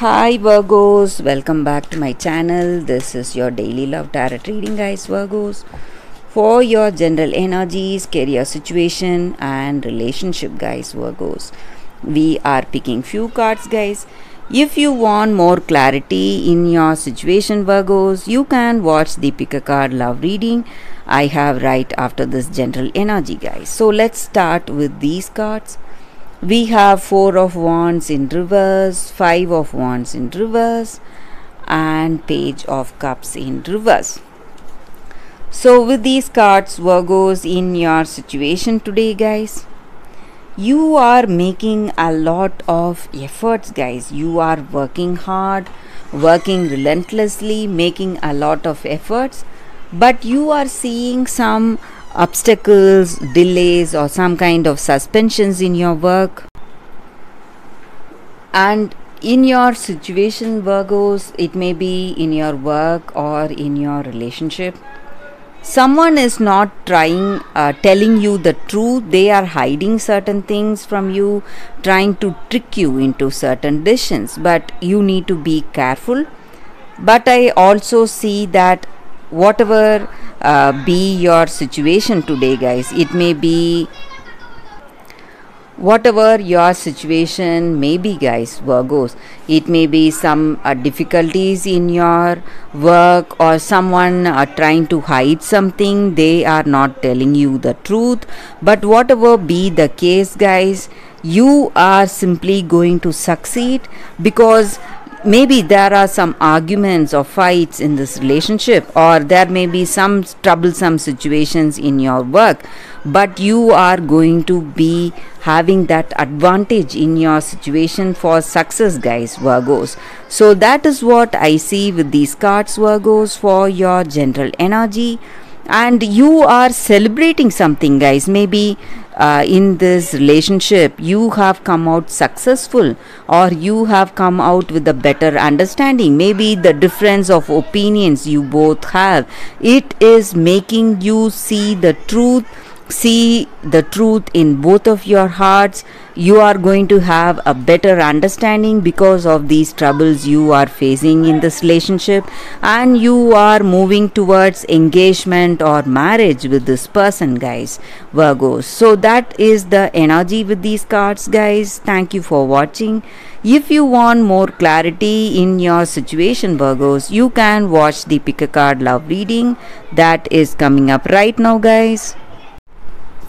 Hi Virgos, welcome back to my channel. This is your daily love tarot reading, guys. Virgos, for your general energies, career situation, and relationship, guys. Virgos, we are picking few cards, guys. If you want more clarity in your situation, Virgos, you can watch the pick a card love reading I have right after this general energy, guys. So let's start with these cards. We have 4 of wands in reverse, 5 of wands in reverse, and page of cups in reverse. So with these cards, Virgos, in your situation today, guys, you are making a lot of efforts, guys. You are working hard, working relentlessly, making a lot of efforts, but you are seeing some obstacles, delays, or some kind of suspensions in your work. And in your situation, Virgos, it may be in your work or in your relationship, someone is not telling you the truth. They are hiding certain things from you, trying to trick you into certain decisions, but you need to be careful. But I also see that whatever be your situation today, guys, it may be whatever your situation may be, guys, Virgos, it may be some difficulties in your work, or someone trying to hide something. They are not telling you the truth, but whatever be the case, guys, you are simply going to succeed, because maybe there are some arguments or fights in this relationship, or there may be some troublesome situations in your work, but you are going to be having that advantage in your situation for success, guys, Virgos. So that is what I see with these cards, Virgos, for your general energy. And you are celebrating something, guys. Maybe in this relationship you have come out successful, or you have come out with a better understanding. Maybe the difference of opinions you both have, it is making you see the truth in both of your hearts. You are going to have a better understanding because of these troubles you are facing in this relationship, and you are moving towards engagement or marriage with this person, guys, Virgos. So that is the energy with these cards, guys. Thank you for watching. If you want more clarity in your situation, Virgos, you can watch the pick a card love reading that is coming up right now, guys.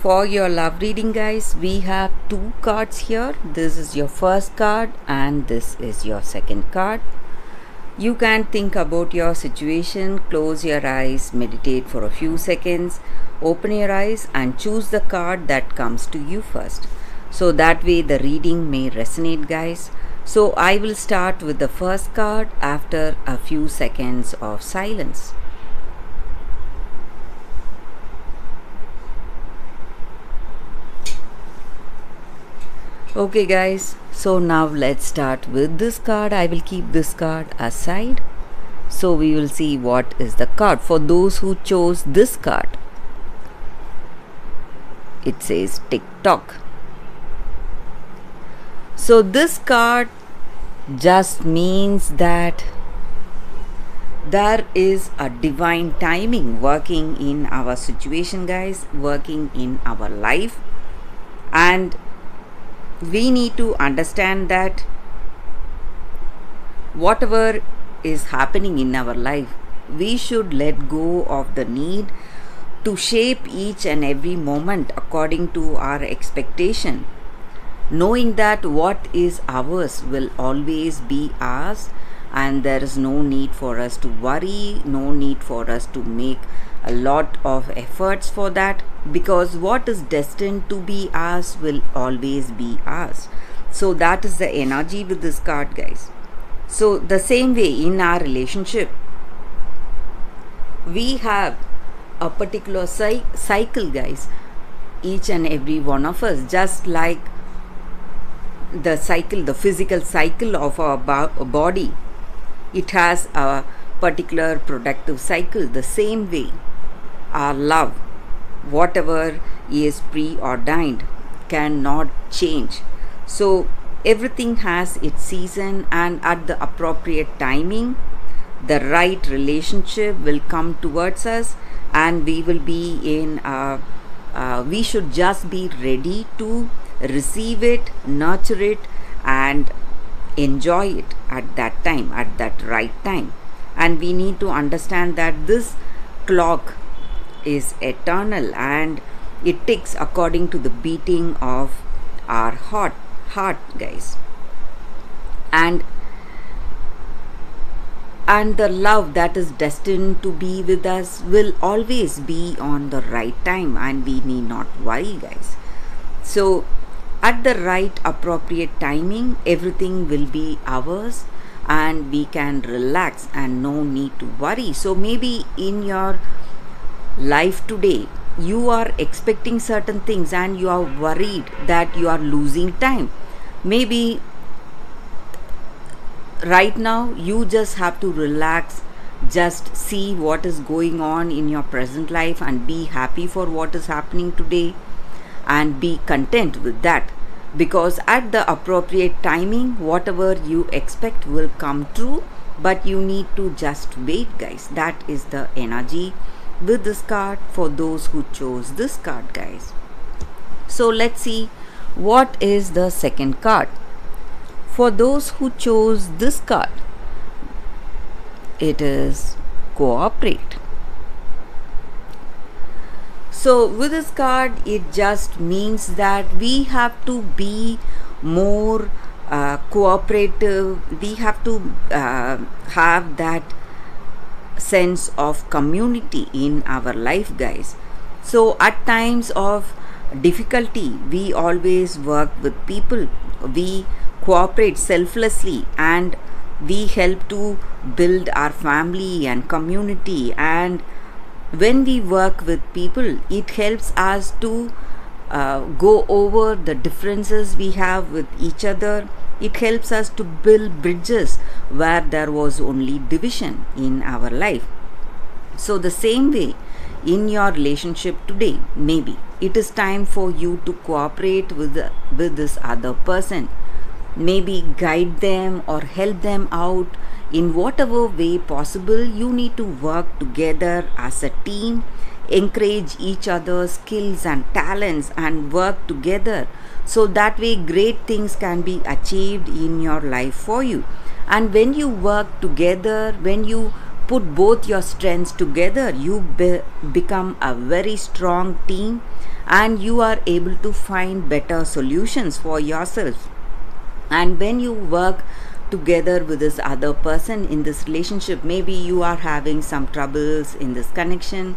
For your love reading, guys, we have 2 cards here. This is your first card and this is your second card. You can think about your situation, close your eyes, meditate for a few seconds, open your eyes and choose the card that comes to you first. So that way the reading may resonate, guys. So I will start with the first card after a few seconds of silence. Okay, guys, so now let's start with this card. I will keep this card aside. So we will see what is the card. For those who chose this card, it says TikTok. So this card just means that there is a divine timing working in our situation, guys, working in our life. And we need to understand that whatever is happening in our life, we should let go of the need to shape each and every moment according to our expectation, knowing that what is ours will always be ours, and there is no need for us to worry, no need for us to make a lot of efforts for that, because what is destined to be ours will always be ours. So that is the energy with this card, guys. So the same way in our relationship, we have a particular cycle, guys, each and every one of us, just like the cycle, the physical cycle of our body, it has a particular productive cycle. The same way our love, whatever is preordained, cannot change. So Everything has its season, and at the appropriate timing, the right relationship will come towards us, and we will be in we should just be ready to receive it, nurture it, and enjoy it at that time, at that right time. And we need to understand that this clock is eternal, and it ticks according to the beating of our heart, guys. And the love that is destined to be with us will always be on the right time, and we need not worry, guys. So at the right appropriate timing, everything will be ours, and we can relax and no need to worry. So maybe in your life today, you are expecting certain things and you are worried that you are losing time. Maybe right now you just have to relax, just see what is going on in your present life and be happy for what is happening today, and be content with that, because at the appropriate timing, whatever you expect will come true. But you need to just wait, guys. That is the energy with this card for those who chose this card, guys. So let's see what is the second card. For those who chose this card, it is cooperate. So with this card, it just means that we have to be more cooperative. We have to have that sense of community in our life, guys. So at times of difficulty, we always work with people. We cooperate selflessly, and we help to build our family and community. And when we work with people, it helps us to go over the differences we have with each other. It helps us to build bridges where there was only division in our life. So the same way, in your relationship today, maybe it is time for you to cooperate with this other person. Maybe guide them or help them out in whatever way possible. You need to work together as a team, encourage each other's skills and talents, and work together, so that way great things can be achieved in your life for you. And when you work together, when you put both your strengths together, you become a very strong team, and you are able to find better solutions for yourself. And when you work together with this other person in this relationship, maybe you are having some troubles in this connection,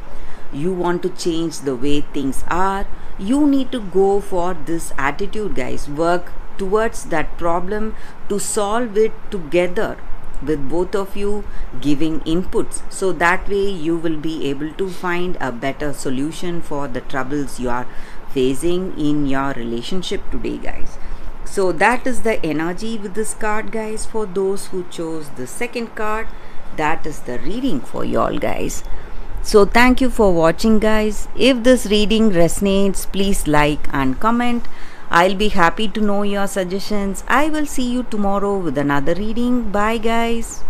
you want to change the way things are, you need to go for this attitude, guys. Work towards that problem to solve it together with both of you giving inputs, so that way you will be able to find a better solution for the troubles you are facing in your relationship today, guys. So that is the energy with this card, guys. For those who chose the second card, that is the reading for y'all, guys. So thank you for watching, guys. If this reading resonates, please like and comment. I'll be happy to know your suggestions. I will see you tomorrow with another reading. Bye, guys.